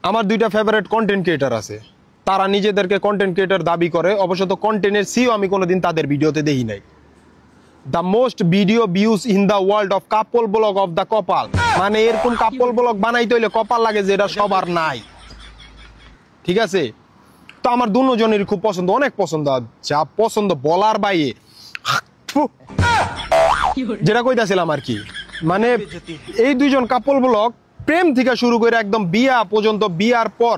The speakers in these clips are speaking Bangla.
আমার দুইটা ফেভারিট কন্টেন্ট ক্রিয়েটর আছে, তারা নিজেদেরকে কন্টেন্ট ক্রিয়েটর দাবি করে, অবশ্য তো কন্টেন্টের সিও আমি কোনোদিন তাদের ভিডিওতে দেখি নাই। The most video views in the world of couple blog of the কপাল, মানে এরকম কাপল ব্লগ বানাইতে হইলে কপাল লাগে যে এটা সবার নাই, ঠিক আছে? তো আমার দুজনেরই খুব পছন্দ, অনেক পছন্দ, যা পছন্দ বলার বাইরে। যেটা কইতাছিলাম আর কি, মানে এই দুইজন কাপল ব্লগ প্রেম থেকে শুরু করে একদম বিয়া পর্যন্ত, বিয়ার পর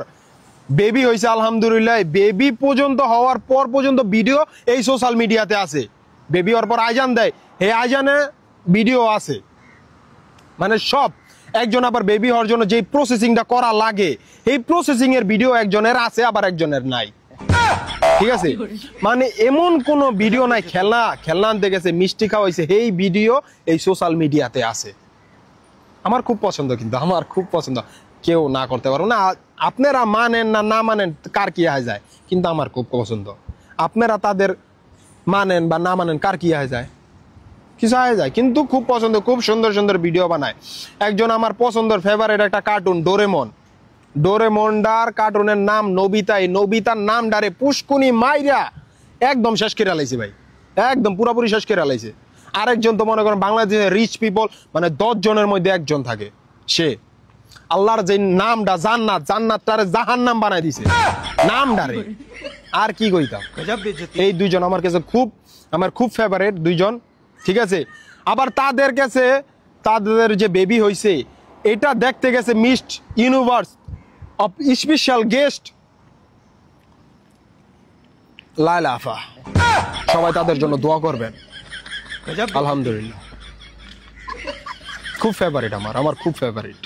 বেবি হয়েছে আলহামদুলিল্লাহ, বেবি পর্যন্ত হওয়ার পর পর্যন্ত ভিডিও এই সোশ্যাল মিডিয়াতে আছে। বেবি হওয়ার পর আইজান দেয়, এই আইজানে ভিডিও আছে, মানে সব। একজন আবার বেবি হওয়ার জন্য যে প্রসেসিংটা করা লাগে, এই প্রসেসিং এর ভিডিও একজনের আছে, আবার একজনের নাই, ঠিক আছে? মানে এমন কোন ভিডিও নাই, খেলনা আনতে গেছে, মিষ্টি খাওয়াইছে, এই ভিডিও এই সোশ্যাল মিডিয়াতে আছে। আমার খুব পছন্দ, কিন্তু আমার খুব পছন্দ, কেউ না করতে পারবো না। আপনারা মানেন না না মানেন কার কি হয়ে যায়, কিন্তু আমার খুব পছন্দ। আপনারা তাদের মানেন বা না মানেন কার কি হয়ে যায়, কিছু হয়ে যায়, কিন্তু খুব পছন্দ, খুব সুন্দর সুন্দর ভিডিও বানায়। একজন আমার পছন্দের ফেভারিট একটা কার্টুন ডোরেমন, ডোরেমনডার কার্টুনের নাম নবিতা, এই নবিতার নাম ডারে পুষ্কুনি মাইরা একদম শেষ করে আলাইছে ভাই, একদম পুরোপুরি শেষ করে আলাইছে। আরেকজন তো মনে করেন বাংলাদেশের রিচ পিপল, মানে 10 জনের মধ্যে একজন থাকে, সে আল্লাহর যে নামটা জান্নাত, জান্নাতটারে জাহান্নাম বানাই দিছে নামডারে, আর কি কইতাম। এই দুইজন আমার কাছে আমার খুব ফেভারিট দুইজন, ঠিক আছে? আবার তাদের কাছে তাদের যে বেবি হইছে, এটা দেখতে গেছে mist universe of special guest Laila আফা, সবাই তাদের জন্য দোয়া করবেন। আলহামদুলিল্লাহ, খুব ফেভারিট আমার খুব ফেভারিট।